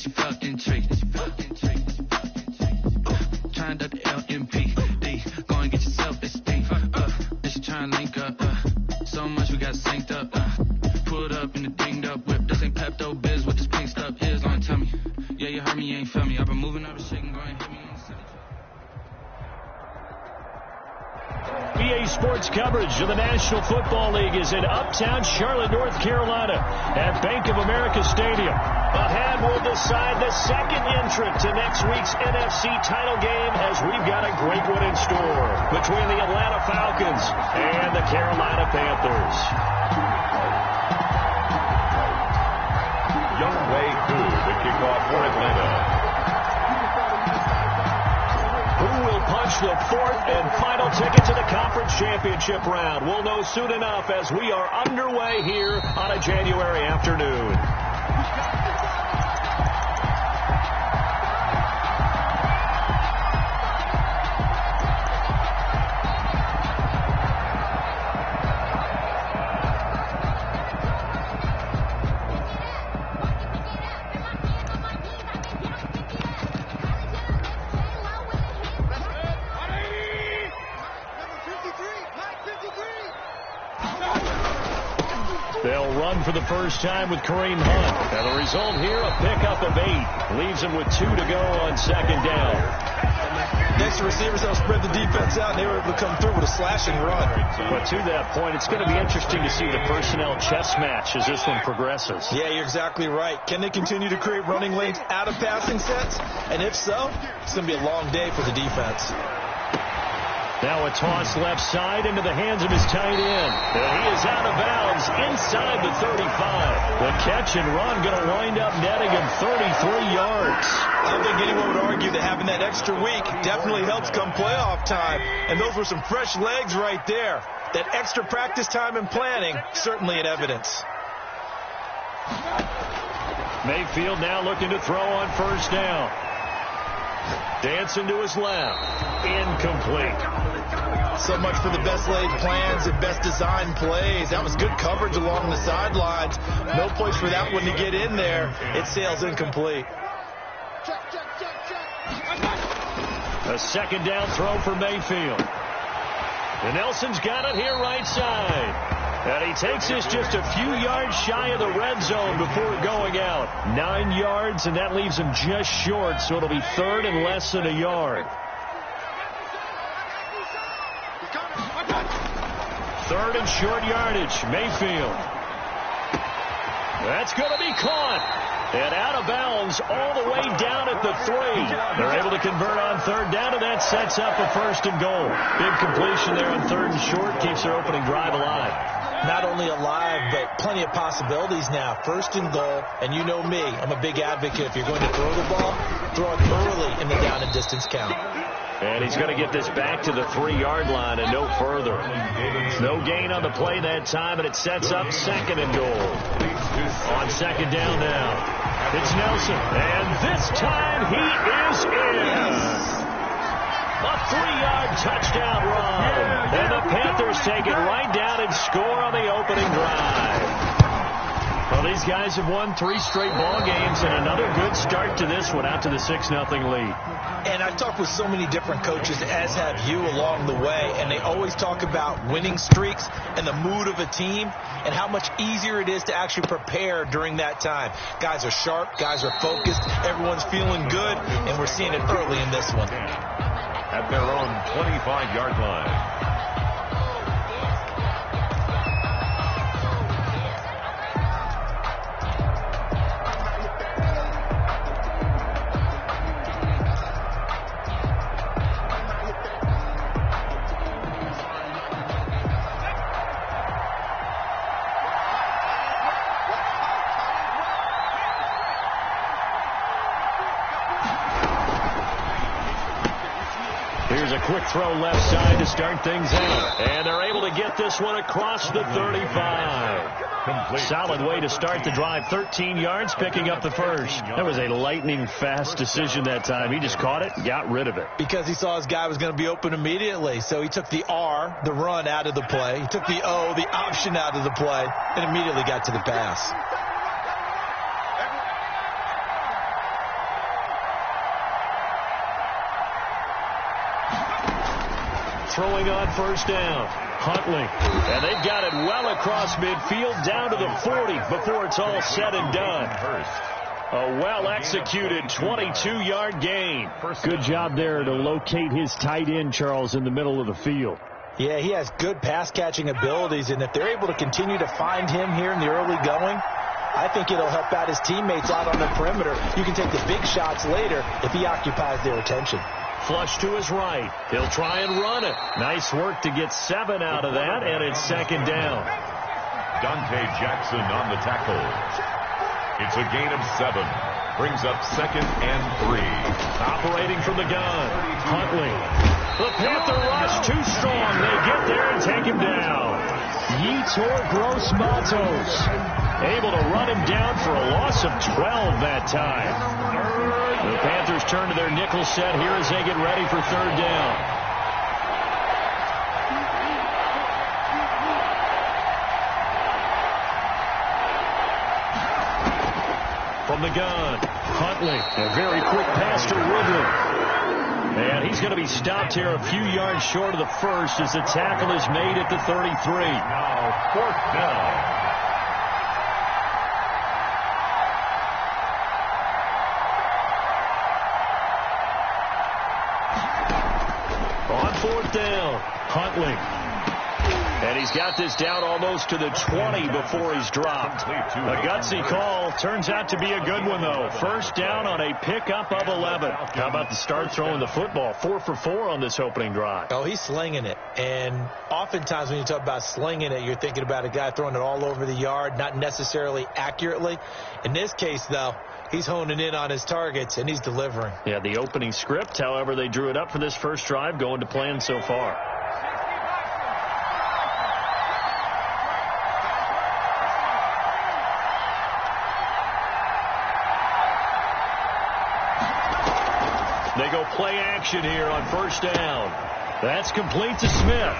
This your fucking treat. Trying to the LMPD. Go and get yourself esteem. This you trying to link up. So much we got synced up. Pulled up in the dinged up whip. This ain't Pepto Biz with this pink stuff. Is on tell me. Yeah, you heard me, you ain't felt me. I've been moving up and shaking, go and hit me on the city. EA Sports coverage of the National Football League is in uptown Charlotte, North Carolina at Bank of America Stadium. Ahead will decide the second entrant to next week's NFC title game as we've got a great one in store between the Atlanta Falcons and the Carolina Panthers. Young Wei Hu, the kickoff for Atlanta. Who will punch the fourth and final ticket to the conference championship round? We'll know soon enough as we are underway here on a January afternoon. They'll run for the first time with Kareem Hunt. And the result here, a pickup of 8. Leaves them with 2 to go on second down. Next receivers have spread the defense out, and they were able to come through with a slashing run. But to that point, it's going to be interesting to see the personnel chess match as this one progresses. Yeah, you're exactly right. Can they continue to create running lanes out of passing sets? And if so, it's going to be a long day for the defense. Now a toss left side into the hands of his tight end. And he is out of bounds inside the 35. The catch and run going to wind up netting him 33 yards. I don't think anyone would argue that having that extra week definitely helps come playoff time. And those were some fresh legs right there. That extra practice time and planning, certainly in evidence. Mayfield now looking to throw on first down. Dancing to his left. Incomplete. So much for the best laid plans and best designed plays. That was good coverage along the sidelines. No place for that one to get in there. It sails incomplete. A second down throw for Mayfield. And Nelson's got it here right side. And he takes this just a few yards shy of the red zone before going out. 9 yards, and that leaves him just short, so it'll be third and less than a yard. Third and short yardage. Mayfield. That's going to be caught. And out of bounds all the way down at the 3. They're able to convert on third down, and that sets up a first and goal. Big completion there on third and short. Keeps their opening drive alive. Not only alive, but plenty of possibilities now. First and goal, and you know me. I'm a big advocate. If you're going to throw the ball, throw it early in the down and distance count. And he's going to get this back to the 3-yard line and no further. No gain on the play that time, and it sets up second and goal. On second down now, it's Nelson. And this time he is in. A 3-yard touchdown run. And the Panthers take it right down and score on the opening drive. Well, these guys have won 3 straight ball games, and another good start to this one out to the 6-0 lead. And I've talked with so many different coaches, as have you, along the way, and they always talk about winning streaks and the mood of a team and how much easier it is to actually prepare during that time. Guys are sharp, guys are focused, everyone's feeling good, and we're seeing it early in this one. At their own 25-yard line. Here's a quick throw left side to start things out. And they're able to get this one across the 35. Complete. Solid way to start the drive. 13 yards, picking up the first. That was a lightning-fast decision that time. He just caught it, got rid of it. Because he saw his guy was going to be open immediately. So he took the R, the run, out of the play. He took the O, the option, out of the play, and immediately got to the pass. throwing on first down. Huntley. And they've got it well across midfield down to the 40 before it's all said and done. A well-executed 22-yard gain. Good job there to locate his tight end, Charles, in the middle of the field. Yeah, he has good pass-catching abilities, and if they're able to continue to find him here in the early going, I think it'll help out his teammates out on the perimeter. You can take the big shots later if he occupies their attention. Flush to his right. He'll try and run it. Nice work to get 7 out of that, and it's second down. Dante Jackson on the tackle. It's a gain of 7. Brings up 2nd and 3. Operating from the gun. Huntley. The Panther rush too strong. They get there and take him down. Yetur Gross-Matos able to run him down for a loss of 12 that time. The Panthers turn to their nickel set here as they get ready for third down. From the gun, Huntley. A very quick pass to Woodley. And he's going to be stopped here a few yards short of the first as the tackle is made at the 33. Now, 4th down. On 4th down, Huntley. And he's got this down almost to the 20 before he's dropped. A gutsy call. Turns out to be a good one, though. First down on a pickup of 11. How about the start throwing the football? 4 for 4 on this opening drive. Oh, he's slinging it. And oftentimes when you talk about slinging it, you're thinking about a guy throwing it all over the yard, not necessarily accurately. In this case, though, he's honing in on his targets, and he's delivering. Yeah, the opening script, however, they drew it up for this first drive, going to plan so far. They go play action here on first down. That's complete to Smith.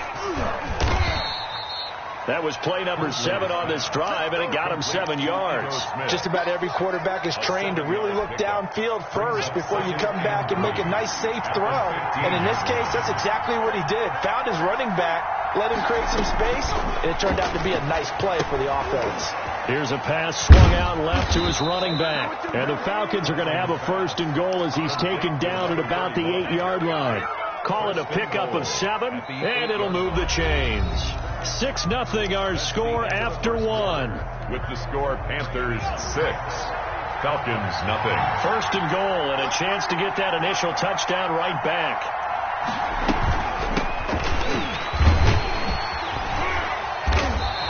That was play number 7 on this drive, and it got him 7 yards. Just about every quarterback is trained to really look downfield first before you come back and make a nice, safe throw. And in this case, that's exactly what he did. Found his running back, let him create some space, and it turned out to be a nice play for the offense. Here's a pass swung out left to his running back. And the Falcons are going to have a 1st and goal as he's taken down at about the 8-yard line. Call it a pickup of 7, and it'll move the chains. 6-0 our score after 1. With the score, Panthers 6, Falcons 0. 1st and goal and a chance to get that initial touchdown right back.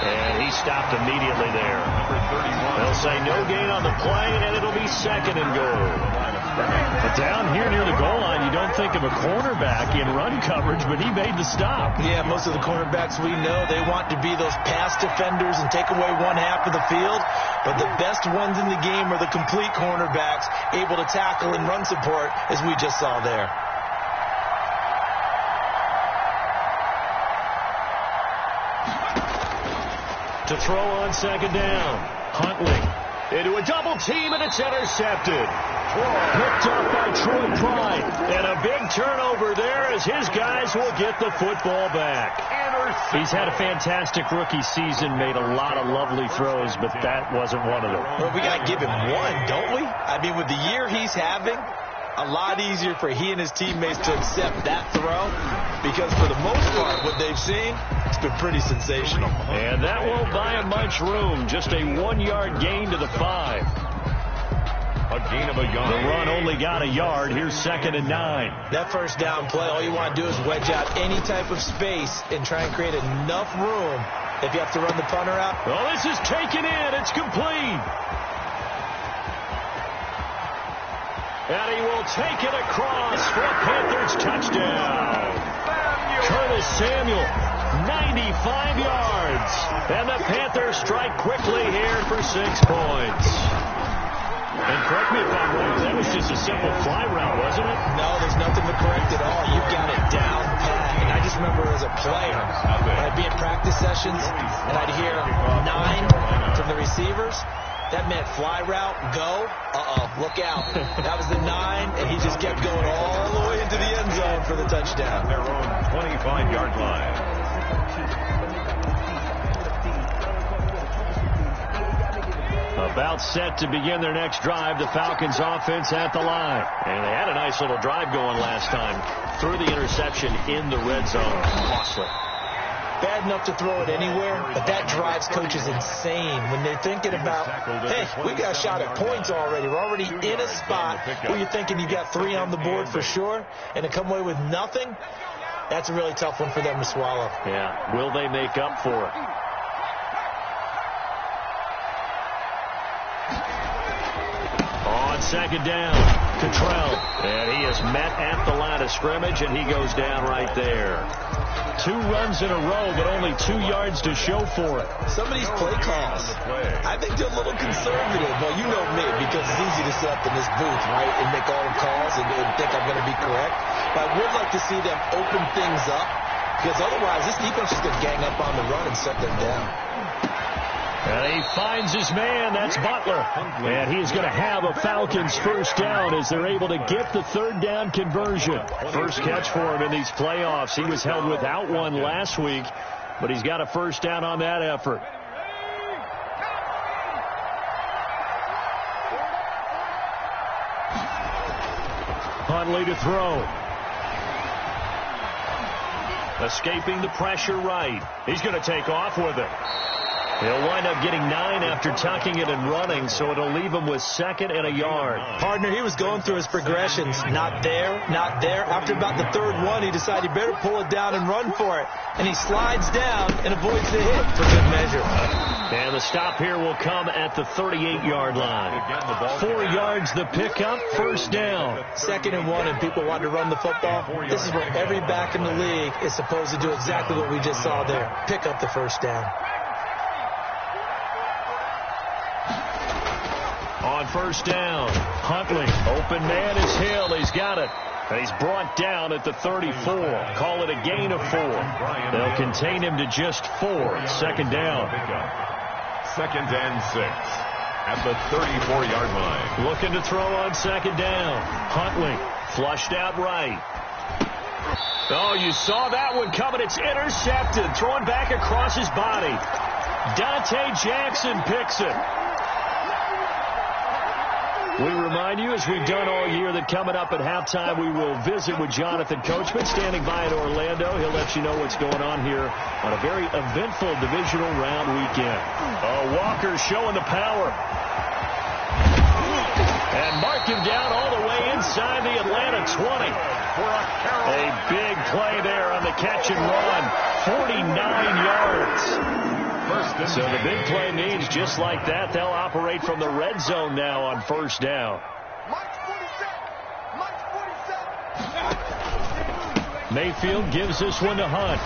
And he stopped immediately there. They'll say no gain on the play, and it'll be 2nd and goal. But down here near the goal line, you don't think of a cornerback in run coverage, but he made the stop. Yeah, most of the cornerbacks we know, they want to be those pass defenders and take away one half of the field. But the best ones in the game are the complete cornerbacks, able to tackle and run support, as we just saw there. To throw on 2nd down, Huntley into a double team, and it's intercepted. Picked off by Troy Pride, and a big turnover there as his guys will get the football back. He's had a fantastic rookie season, made a lot of lovely throws, but that wasn't one of them. Well, we got to give him one, don't we? I mean, with the year he's having, a lot easier for he and his teammates to accept that throw, because for the most part, what they've seen, it's been pretty sensational. And that won't buy him much room. Just a 1-yard gain to the 5. A gain of a yard. The run only got a yard. Here's 2nd and 9. That first down play, all you want to do is wedge out any type of space and try and create enough room if you have to run the punter out. Oh, this is taken in. It's complete. And he will take it across for a Panthers touchdown. Curtis Samuel, 95 yards. And the Panthers strike quickly here for 6 points. And correct me if I'm wrong, that was just a simple fly route, wasn't it? No, there's nothing to correct at all. You've got it down pat. And I just remember as a player, when I'd be in practice sessions and I'd hear 9 from the receivers, That meant fly route, go. Look out. That was the 9, and he just kept going all the way into the end zone for the touchdown. Their own 25-yard line. About set to begin their next drive, the Falcons offense at the line. And they had a nice little drive going last time. Threw the interception in the red zone. Costly. Bad enough to throw it anywhere, but that drives coaches insane when they're thinking about, hey, we got a shot at points already. We're already in a spot where you're thinking you got 3 on the board for sure, and to come away with nothing, that's a really tough one for them to swallow. Yeah, will they make up for it? On second down, Cottrell, and he is met at the line of scrimmage, and he goes down right there. 2 runs in a row, but only 2 yards to show for it. Some of these play calls, I think they're a little conservative. Well, you know me, because it's easy to sit up in this booth, right, and make all the calls and think I'm going to be correct. But I would like to see them open things up, because otherwise this defense is going to gang up on the run and set them down. And he finds his man. That's Butler. And he's going to have a Falcons first down as they're able to get the 3rd down conversion. First catch for him in these playoffs. He was held without one last week, but he's got a first down on that effort. Huntley to throw. Escaping the pressure right. He's going to take off with it. He'll wind up getting 9 after tucking it and running, so it'll leave him with 2nd and a yard. Partner, he was going through his progressions. Not there, not there. After about the 3rd one, he decided he better pull it down and run for it. And he slides down and avoids the hit for good measure. And the stop here will come at the 38-yard line. 4 yards the pickup, first down. 2nd and 1, and people want to run the football. This is where every back in the league is supposed to do exactly what we just saw there. Pick up the first down. On first down, Huntley, open man is Hill. He's got it. He's brought down at the 34. Call it a gain of 4. They'll contain him to just 4. 2nd down. 2nd and 6 at the 34-yard line. Looking to throw on 2nd down. Huntley flushed out right. Oh, you saw that one coming. It's intercepted. Thrown back across his body. Dante Jackson picks it. We remind you, as we've done all year, that coming up at halftime, we will visit with Jonathan Coachman, standing by in Orlando. He'll let you know what's going on here on a very eventful divisional round weekend. Oh, Walker showing the power. And mark him down all the way inside the Atlanta 20. A big play there on the catch and run. 49 yards. So the big play means just like that, they'll operate from the red zone now on first down. Mayfield gives this one to Hunt.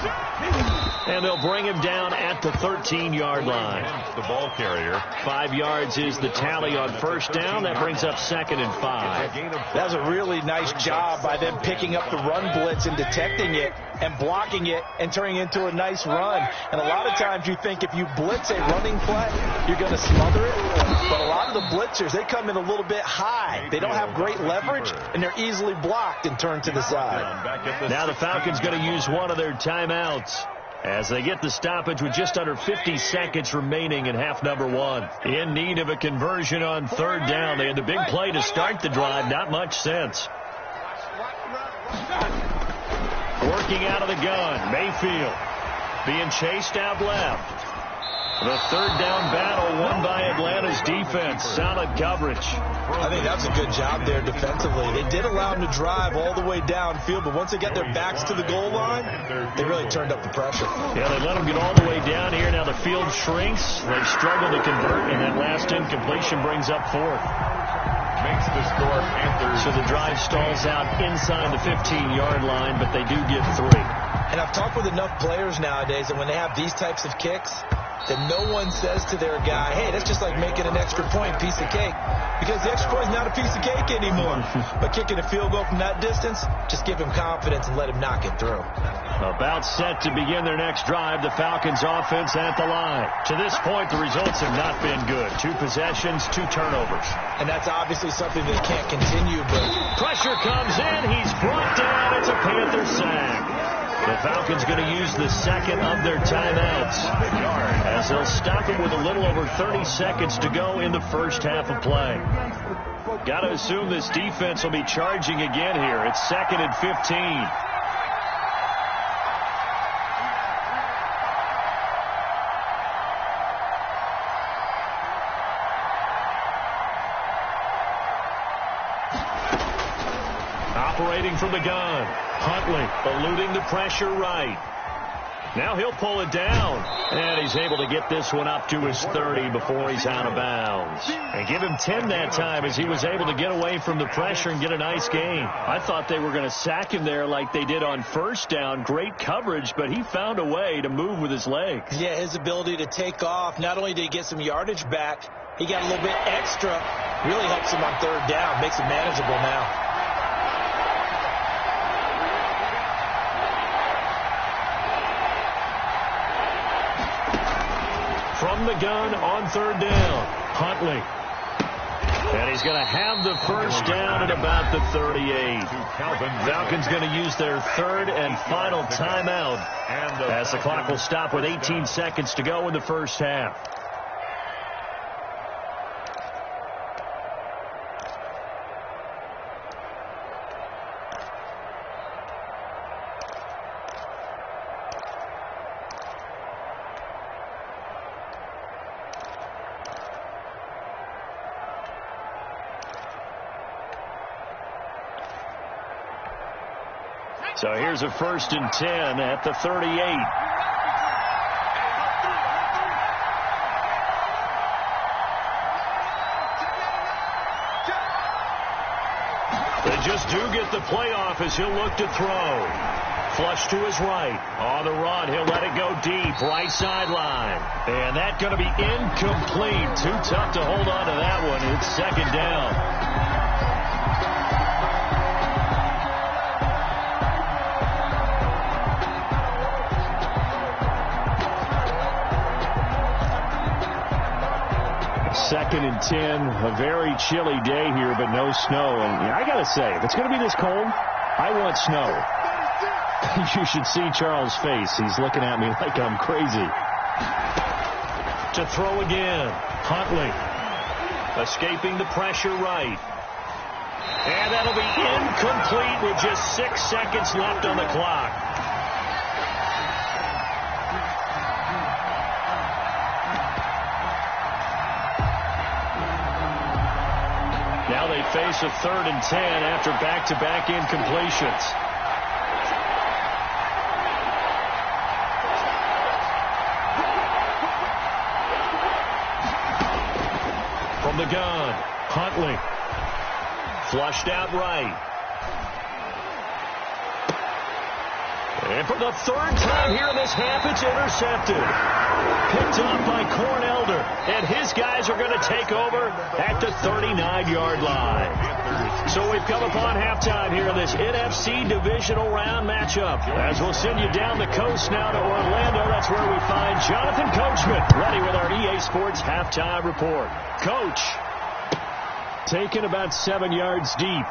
And they'll bring him down at the 13-yard line. The ball carrier. 5 yards is the tally on first down. That brings up 2nd and 5. That was a really nice job by them picking up the run blitz and detecting it and blocking it and turning it into a nice run. And a lot of times you think if you blitz a running play, you're going to smother it. But a lot of the blitzers, they come in a little bit high. They don't have great leverage, and they're easily blocked and turned to the side. Now the Falcons going to use one of their timeouts as they get the stoppage with just under 50 seconds remaining in half number 1. In need of a conversion on 3rd down. They had the big play to start the drive. Not much sense. Working out of the gun. Mayfield being chased out left. The 3rd down battle won by Atlanta's defense. Solid coverage. I think that's a good job there defensively. They did allow them to drive all the way downfield, but once they got their backs to the goal line, they really turned up the pressure. Yeah, they let them get all the way down here. Now the field shrinks. They struggle to convert, and that last incompletion brings up 4th. Makes the score Panthers. So the drive stalls out inside the 15-yard line, but they do get 3. And I've talked with enough players nowadays that when they have these types of kicks, that no one says to their guy, hey, that's just like making an extra point, piece of cake. Because the extra point is not a piece of cake anymore. But kicking a field goal from that distance, just give him confidence and let him knock it through. About set to begin their next drive, the Falcons offense at the line. To this point, the results have not been good. 2 possessions, 2 turnovers. And that's obviously something that can't continue, but pressure comes in. He's brought down. It's a Panther sack. The Falcons going to use the second of their timeouts as they'll stop him with a little over 30 seconds to go in the first half of play. Got to assume this defense will be charging again here. It's 2nd and 15. Operating from the gun. Huntley eluding the pressure right. Now he'll pull it down. And he's able to get this one up to his 30 before he's out of bounds. And give him 10 that time as he was able to get away from the pressure and get a nice gain. I thought they were going to sack him there like they did on first down. Great coverage, but he found a way to move with his legs. Yeah, his ability to take off. Not only did he get some yardage back, he got a little bit extra. Really helps him on 3rd down. Makes it manageable now. From the gun on 3rd down, Huntley. And he's going to have the first down at about the 38. Falcons going to use their 3rd and final timeout as the clock will stop with 18 seconds to go in the first half. So here's a 1st and 10 at the 38. They just do get the playoff as he'll look to throw. Flush to his right. On the run, he'll let it go deep. Right sideline. And that's going to be incomplete. Too tough to hold on to that one. It's 2nd down. Second and 10, a very chilly day here, but no snow. And I got to say, if it's going to be this cold, I want snow. You should see Charles' face. He's looking at me like I'm crazy. To throw again, Huntley. Escaping the pressure right. And that'll be incomplete with just 6 seconds left on the clock. Now they face a 3rd and 10 after back-to-back incompletions. From the gun, Huntley. Flushed out right. And for the 3rd time here in this half, it's intercepted. Picked up by Cornelder. And his guys are going to take over at the 39-yard line. So we've come upon halftime here in this NFC divisional round matchup. As we'll send you down the coast now to Orlando, that's where we find Jonathan Coachman ready with our EA Sports halftime report. Coach, taken about 7 yards deep.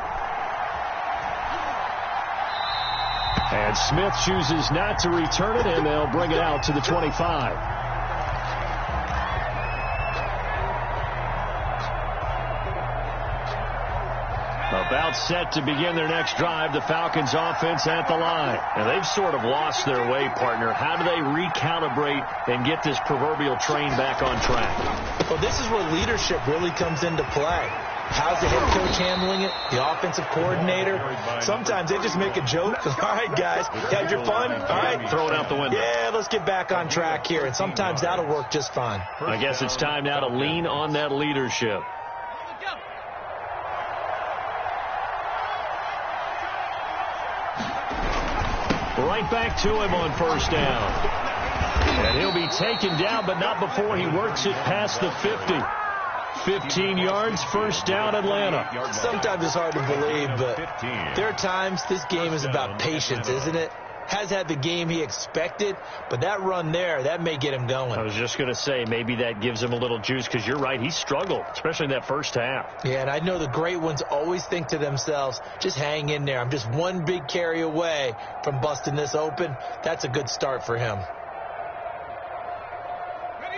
And Smith chooses not to return it, and they'll bring it out to the 25. About set to begin their next drive, the Falcons offense at the line. And they've sort of lost their way, partner. How do they recalibrate and get this proverbial train back on track? Well, this is where leadership really comes into play. How's the head coach handling it? The offensive coordinator? Sometimes they just make a joke. All right, guys, had your fun? All right. Throw it out the window. Yeah, let's get back on track here. And sometimes that'll work just fine. I guess it's time now to lean on that leadership. Right back to him on 1st down. And he'll be taken down, but not before he works it past the 50. 15 yards, first down, Atlanta. Sometimes it's hard to believe, but there are times this game is about patience, isn't it? Has had the game he expected, but that run there, that may get him going. I was just going to say, maybe that gives him a little juice, because you're right, he struggled, especially in that first half. Yeah, and I know the great ones always think to themselves, just hang in there. I'm just one big carry away from busting this open. That's a good start for him.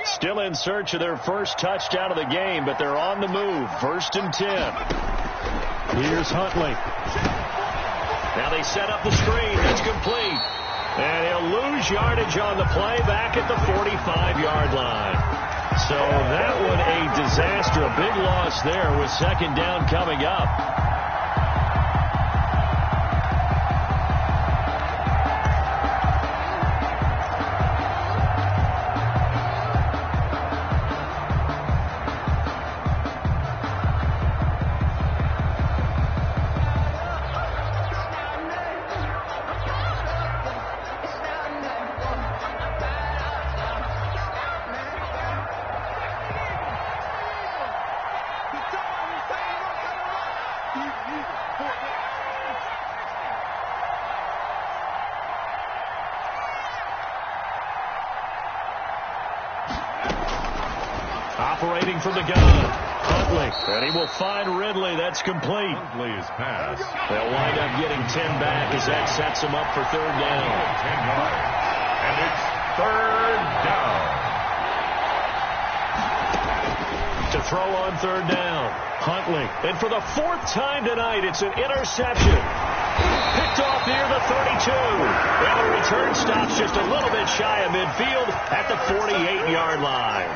Still in search of their first touchdown of the game, but they're on the move. 1st and 10. Here's Huntley. Now they set up the screen. That's complete. And he'll lose yardage on the play back at the 45-yard line. So that one a disaster. A big loss there with 2nd down coming up. Operating from the gun, Huntley, and he will find Ridley. That's complete. Huntley's pass. They'll wind up getting 10 back as that sets them up for 3rd down. 10 yards. And it's 3rd down. To throw on 3rd down, Huntley. And for the 4th time tonight, it's an interception. Picked off near the 32. And the return stops just a little bit shy of midfield at the 48-yard line.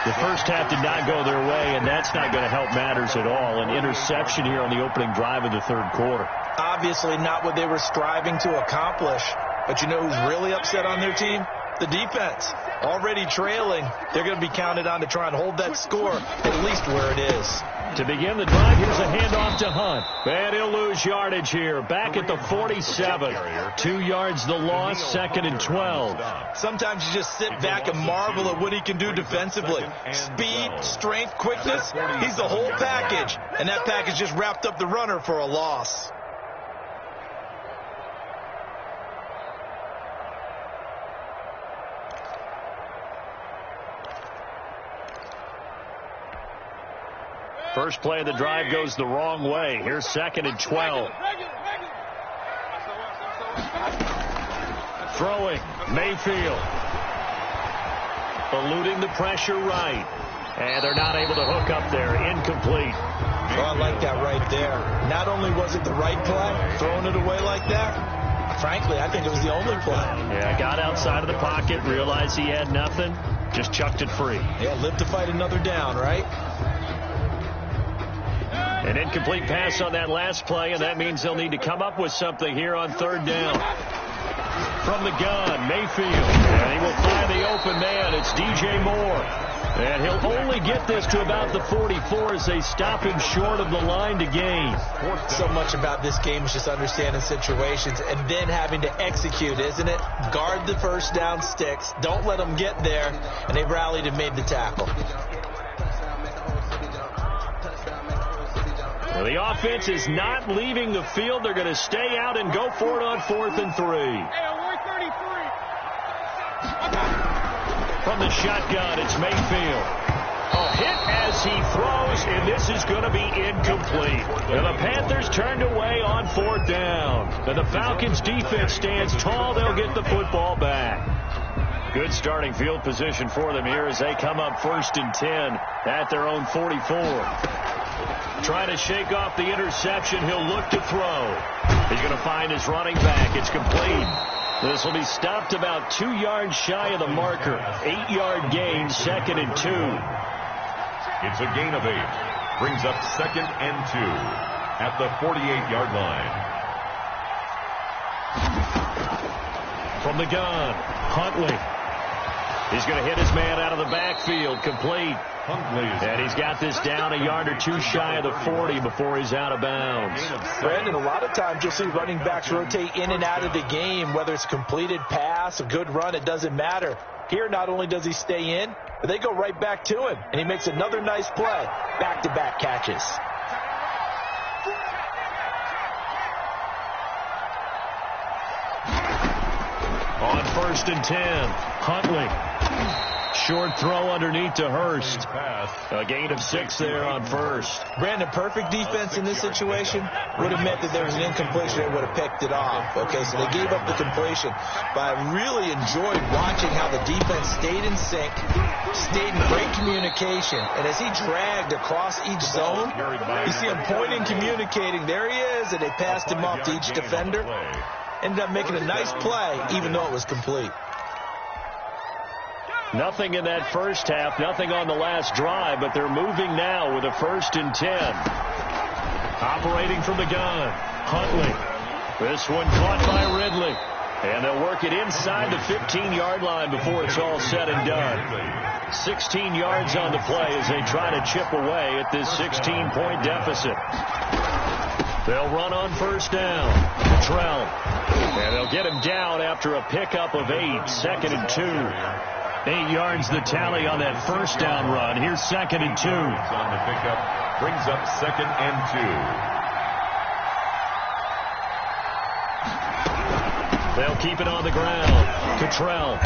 The first half did not go their way, and that's not going to help matters at all. An interception here on the opening drive of the 3rd quarter. Obviously not what they were striving to accomplish. But you know who's really upset on their team? The defense. Already trailing. They're going to be counted on to try and hold that score at least where it is. To begin the drive, here's a handoff to Hunt. And he'll lose yardage here. Back at the 47. 2 yards the loss, 2nd and 12. Sometimes you just sit back and marvel at what he can do defensively. Speed, strength, quickness. He's the whole package. And that package just wrapped up the runner for a loss. First play of the drive goes the wrong way. Here's 2nd and 12. Throwing, Mayfield. Eluding the pressure right. And they're not able to hook up there. Incomplete. Oh, I like that right there. Not only was it the right play, throwing it away like that, frankly, I think it was the only play. Yeah, got outside of the pocket, realized he had nothing, just chucked it free. Yeah, live to fight another down, right? An incomplete pass on that last play, and that means they'll need to come up with something here on 3rd down. From the gun, Mayfield, and he will find the open man. It's DJ Moore. And he'll only get this to about the 44 as they stop him short of the line to gain. So much about this game is just understanding situations and then having to execute, isn't it? Guard the first down sticks. Don't let them get there. And they rallied and made the tackle. Well, the offense is not leaving the field. They're going to stay out and go for it on 4th and 3. From the shotgun, it's Mayfield. A hit as he throws, and this is going to be incomplete. And the Panthers turned away on 4th down. And the Falcons' defense stands tall. They'll get the football back. Good starting field position for them here as they come up 1st and 10 at their own 44. Trying to shake off the interception. He'll look to throw. He's going to find his running back. It's complete. This will be stopped about 2 yards shy of the marker. 8-yard gain, 2nd and 2. It's a gain of 8. Brings up 2nd and 2 at the 48-yard line. From the gun, Huntley. He's going to hit his man out of the backfield. Complete. And he's got this down a yard or two shy of the 40 before he's out of bounds. Brandon, a lot of times you'll see running backs rotate in and out of the game, whether it's completed pass, a good run, it doesn't matter. Here, not only does he stay in, but they go right back to him, and he makes another nice play. Back-to-back catches. On 1st and 10, Huntley. Short throw underneath to Hurst. A gain of 6 there on 1st. Brandon, perfect defense in this situation would have meant that there was an incompletion that would have picked it off. Okay, so they gave up the completion. But I really enjoyed watching how the defense stayed in sync, stayed in great communication. And as he dragged across each zone, you see him pointing, communicating. There he is, and they passed him off to each defender. Ended up making a nice play, even though it was complete. Nothing in that first half, nothing on the last drive, but they're moving now with a 1st and 10. Operating from the gun, Huntley. This one caught by Ridley. And they'll work it inside the 15-yard line before it's all said and done. 16 yards on the play as they try to chip away at this 16-point deficit. They'll run on 1st down. Cottrell. And they'll get him down after a pickup of 8, 2nd and 2. 8 yards the tally on that 1st down run. Here's 2nd and 2. On the pickup, brings up 2nd and 2. They'll keep it on the ground. Cottrell.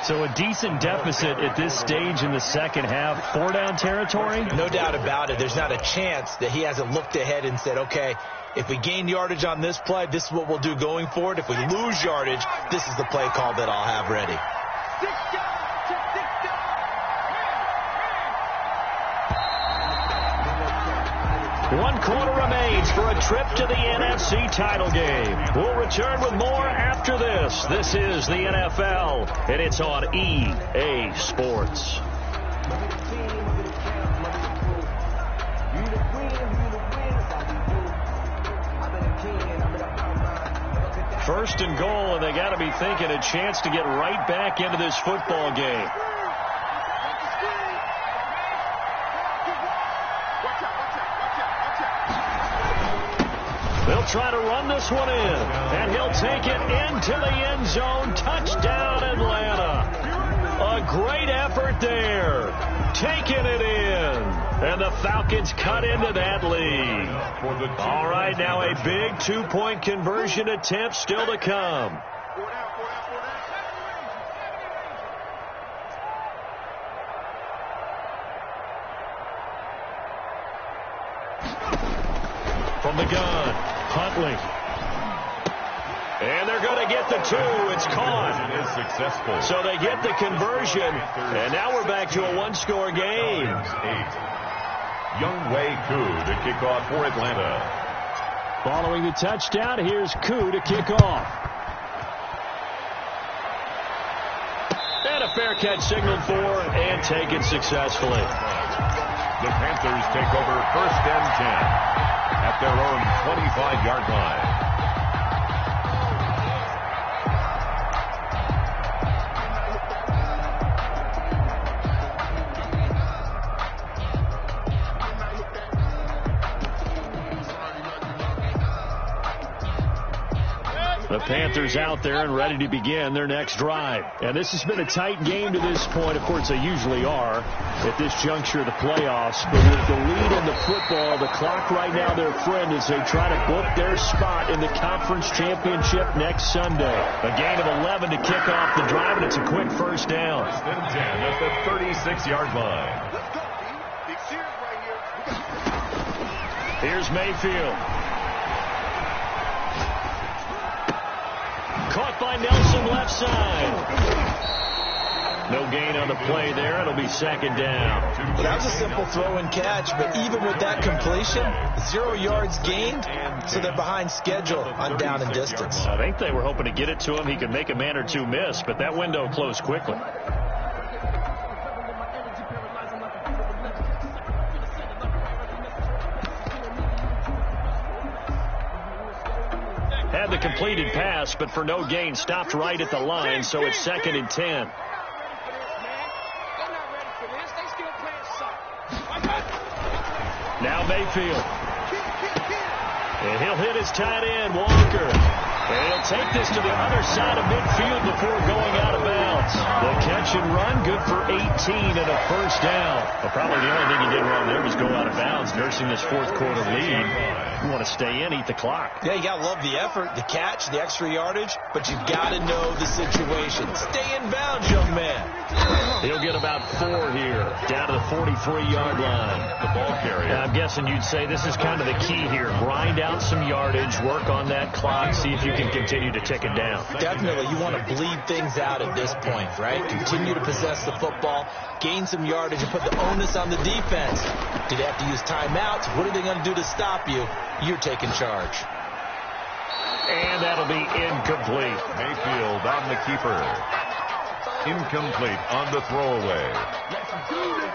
So a decent deficit at this stage in the second half. 4-down territory? No doubt about it. There's not a chance that he hasn't looked ahead and said, okay, if we gain yardage on this play, this is what we'll do going forward. If we lose yardage, this is the play call that I'll have ready. 1 quarter remains for a trip to the NFC title game. We'll return with more after this. This is the NFL, and it's on EA Sports. First and goal, and they got to be thinking a chance to get right back into this football game. They'll try to run this one in, and he'll take it into the end zone. Touchdown, Atlanta. A great effort there. Taking it in. And the Falcons cut into that lead. All right, now a big 2-point conversion attempt still to come. From the gun, Huntley. And they're going to get the 2. It's caught. It is successful. So they get the conversion, and now we're back to a 1-score game. Younghoe Koo to kick off for Atlanta. Following the touchdown, here's Koo to kick off. And a fair catch signaled for and taken successfully. The Panthers take over 1st and 10 at their own 25-yard line. The Panthers out there and ready to begin their next drive. And this has been a tight game to this point. Of course, they usually are at this juncture of the playoffs. But with the lead in the football, the clock right now their friend as they try to book their spot in the conference championship next Sunday. A gain of 11 to kick off the drive, and it's a quick 1st down. 1st and 10 at the 36-yard line. Here's Mayfield. Caught by Nelson left side. No gain on the play there. It'll be 2nd down. Well, that was a simple throw and catch, but even with that completion, 0 yards gained, so they're behind schedule on down and distance. I think they were hoping to get it to him. He could make a man or two miss, but that window closed quickly. Had the completed pass, but for no gain, stopped right at the line, so it's 2nd and 10. Now Mayfield. And He'll hit his tight end, Walker. And he'll take this to the other side of midfield before going out of bounds. The catch and run, good for 18 and a first down. Well, probably the only thing he did wrong there was go out of bounds, nursing this fourth quarter lead. You want to stay in, eat the clock. Yeah, you got to love the effort, the catch, the extra yardage, but you've got to know the situation. Stay in bounds, young man. He'll get about 4 here, down to the 43-yard line. The ball carrier. I'm guessing you'd say this is kind of the key here. Grind out some yardage, work on that clock, see if you can continue to tick it down. Definitely. You want to bleed things out at this point, right? Continue to possess the football, gain some yardage, and put the onus on the defense. Do they have to use timeouts? What are they going to do to stop you? You're taking charge. And that'll be incomplete. Mayfield on the keeper. Incomplete on the throwaway.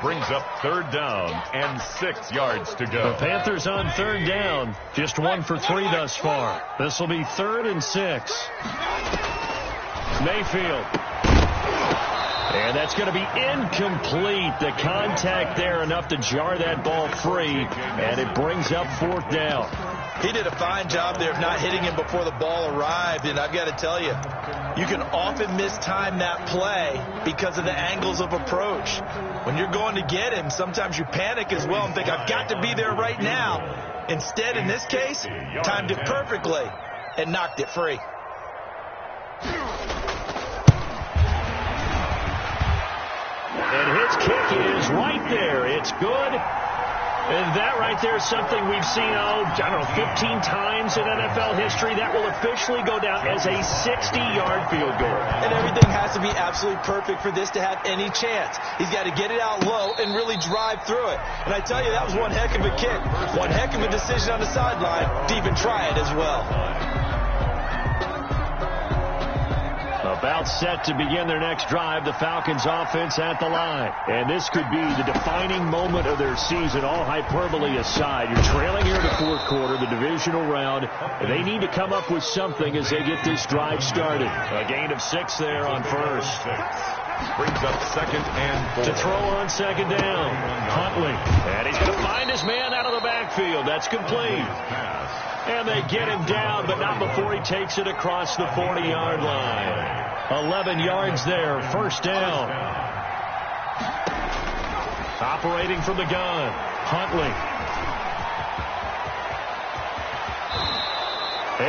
Brings up 3rd down and 6 yards to go. The Panthers on 3rd down. Just 1 for 3 thus far. This will be 3rd and 6. Mayfield. And that's going to be incomplete. The contact there enough to jar that ball free. And it brings up 4th down. He did a fine job there of not hitting him before the ball arrived. And I've got to tell you, you can often mistime that play because of the angles of approach. When you're going to get him, sometimes you panic as well and think, I've got to be there right now. Instead, in this case, timed it perfectly and knocked it free. And his kick is right there. It's good. And that right there is something we've seen, 15 times in NFL history. That will officially go down as a 60-yard field goal. And everything has to be absolutely perfect for this to have any chance. He's got to get it out low and really drive through it. And I tell you, that was one heck of a kick. One heck of a decision on the sideline to even try it as well. About set to begin their next drive, the Falcons offense at the line. And this could be the defining moment of their season, all hyperbole aside. You're trailing here in the fourth quarter, the divisional round. They need to come up with something as they get this drive started. A gain of 6 there on first. Brings up 2nd and 4. To throw on 2nd down. Huntley. And he's going to find his man out of the backfield. That's complete. And they get him down, but not before he takes it across the 40-yard line. 11 yards there, 1st down. Operating from the gun, Huntley.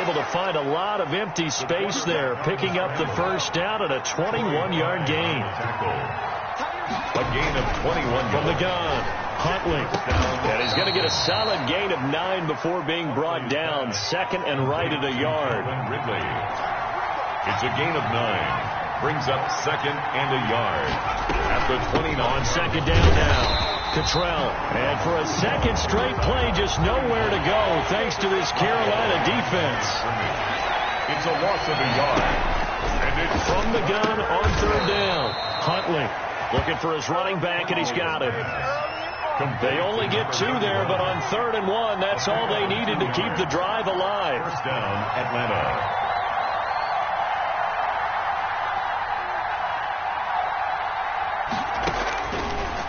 Able to find a lot of empty space there, picking up the 1st down at a 21-yard gain. A gain of 21 from the gun. Huntley. And he's going to get a solid gain of 9 before being brought down. 2nd and right at a yard. Ridley. It's a gain of 9. Brings up 2nd and a yard. At the 29. On 2nd down now. Cottrell. And for a second straight play, just nowhere to go thanks to this Carolina defense. It's a loss of a yard. And it's from the gun on 3rd down. Huntley looking for his running back, and he's got it. They only get 2 there, but on 3rd and 1, that's all they needed to keep the drive alive. 1st down, Atlanta.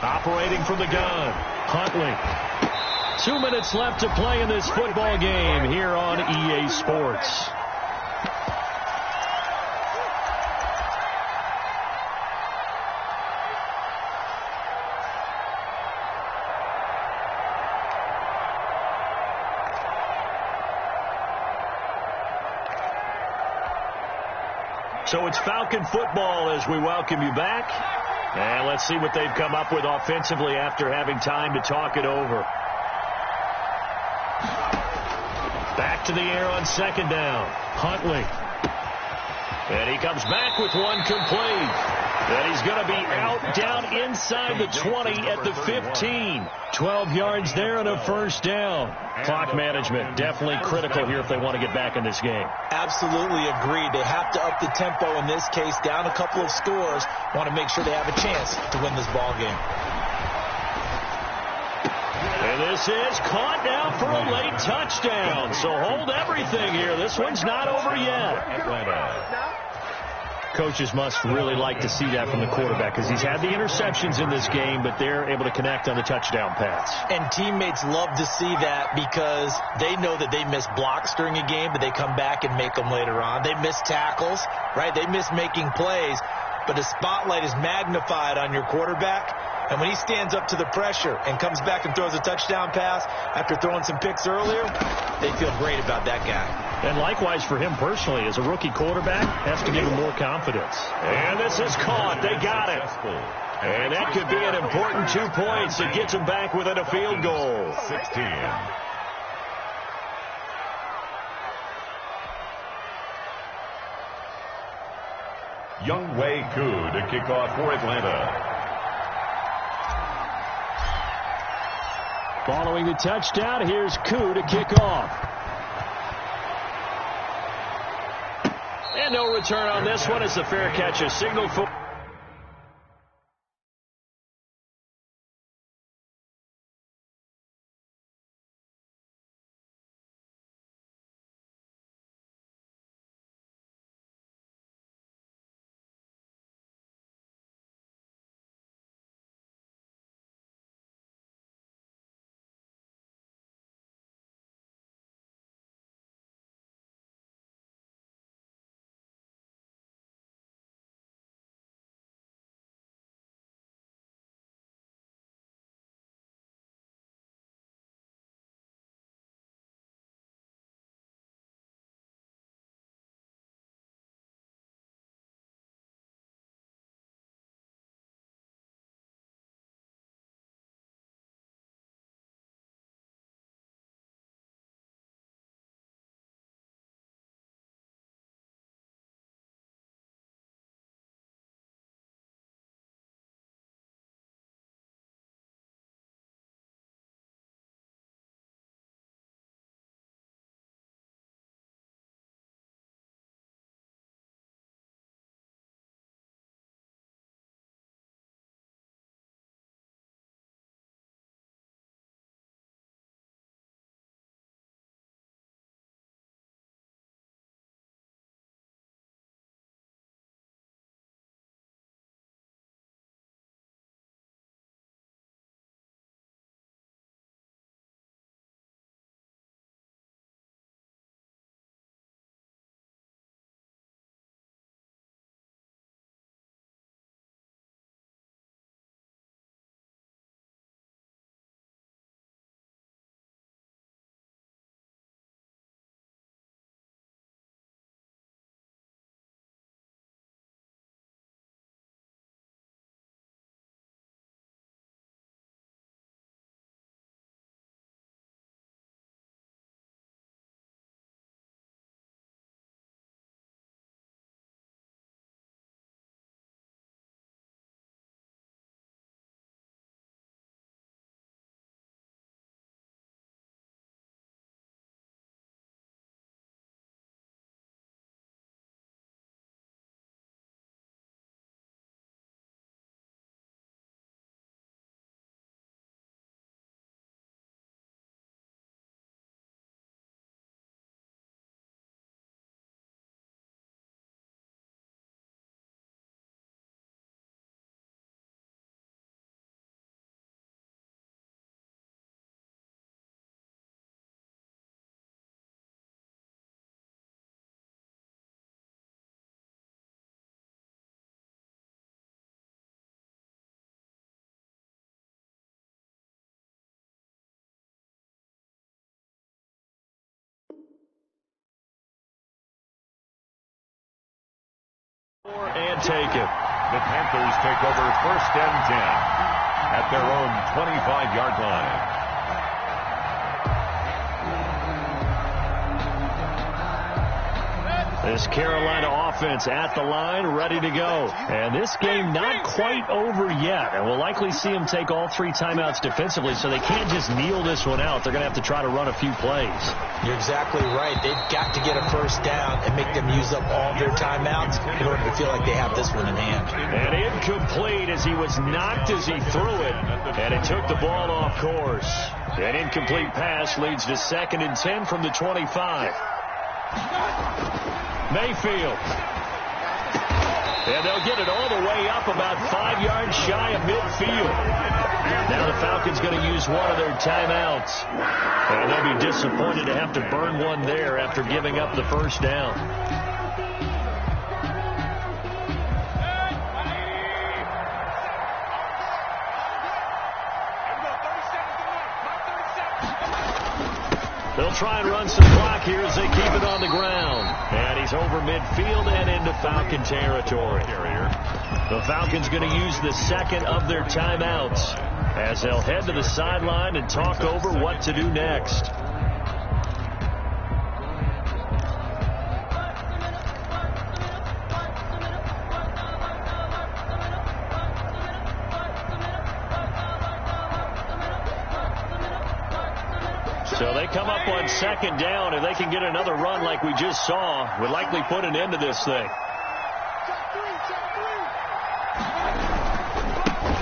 Operating from the gun, Huntley. 2 minutes left to play in this football game here on EA Sports. So it's Falcon football as we welcome you back. And let's see what they've come up with offensively after having time to talk it over. Back to the air on 2nd down. Huntley. And he comes back with one complete. And he's going to be out down inside the 20 at the 15. 12 yards there and a 1st down. Clock management definitely critical here if they want to get back in this game. Absolutely agreed. They have to up the tempo in this case, down a couple of scores. Want to make sure they have a chance to win this ball game. And this is caught now for a late touchdown. So hold everything here. This one's not over yet. coaches must really like to see that from the quarterback because he's had the interceptions in this game, but they're able to connect on the touchdown pass. And teammates love to see that because they know that they miss blocks during a game, but they come back and make them later on. They miss tackles, right? They miss making plays, but the spotlight is magnified on your quarterback. And when he stands up to the pressure and comes back and throws a touchdown pass after throwing some picks earlier, they feel great about that guy. And likewise for him personally, as a rookie quarterback, has to give him more confidence. And this is caught. They got it. And that could be an important 2 points. It gets him back within a field goal. 16. Younghoe Koo to kick off for Atlanta. Following the touchdown, here's Koo to kick off. And no return on this one. It's a fair catch, a signal for... And take it. The Panthers take over 1st and 10 at their own 25-yard line. This Carolina offense at the line, ready to go. And this game not quite over yet. And we'll likely see them take all 3 timeouts defensively, so they can't just kneel this one out. They're going to have to try to run a few plays. You're exactly right. They've got to get a first down and make them use up all their timeouts in order to feel like they have this one in hand. And incomplete as he was knocked as he threw it. And it took the ball off course. An incomplete pass leads to 2nd and 10 from the 25. Mayfield. And they'll get it all the way up about 5 yards shy of midfield. Now the Falcons going to use one of their timeouts. And they'll be disappointed to have to burn one there after giving up the first down. They'll try and run some clock here as they keep it on the ground. And he's over midfield and into Falcon territory. The Falcons going to use the second of their timeouts as they'll head to the sideline and talk over what to do next. So they come up on second down. If they can get another run like we just saw, would likely put an end to this thing.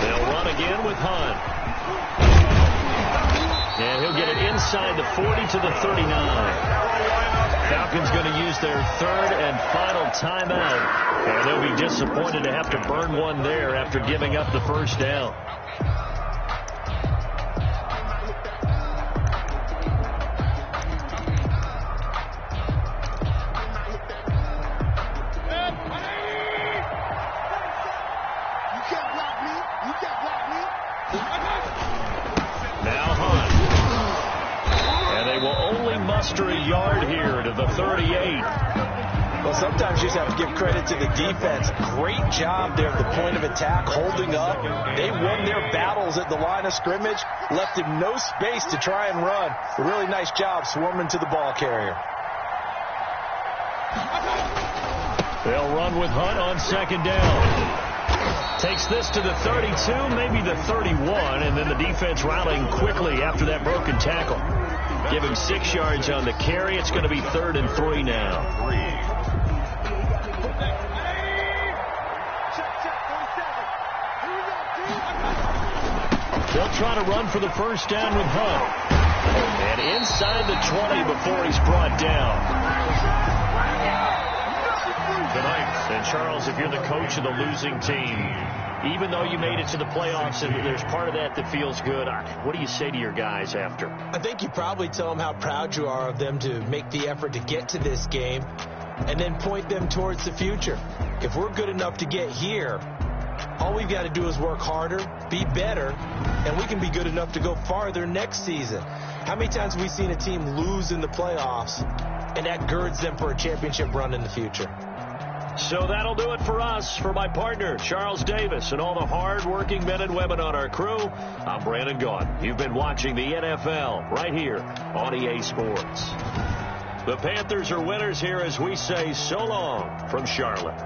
They'll run again with Hunt. And he'll get it inside the 40 to the 39. Falcons going to use their third and final timeout. And they'll be disappointed to have to burn one there after giving up the first down. A yard here to the 38. Well, sometimes you just have to give credit to the defense. Great job there at the point of attack, holding up. They won their battles at the line of scrimmage, left him no space to try and run. A really nice job swarming to the ball carrier. They'll run with Hunt on second down. Takes this to the 32, maybe the 31, and then the defense rallying quickly after that broken tackle. Give him 6 yards on the carry. It's going to be 3rd and 3 now. They'll try to run for the first down with Hunt. And inside the 20 before he's brought down. Tonight, and Charles, if you're the coach of the losing team, even though you made it to the playoffs and there's part of that feels good, what do you say to your guys after? I think you probably tell them how proud you are of them to make the effort to get to this game and then point them towards the future. If we're good enough to get here, all we've got to do is work harder, be better, and we can be good enough to go farther next season. How many times have we seen a team lose in the playoffs, and that girds them for a championship run in the future? So that'll do it for us. For my partner, Charles Davis, and all the hard-working men and women on our crew, I'm Brandon Gaudin. You've been watching the NFL right here on EA Sports. The Panthers are winners here as we say so long from Charlotte.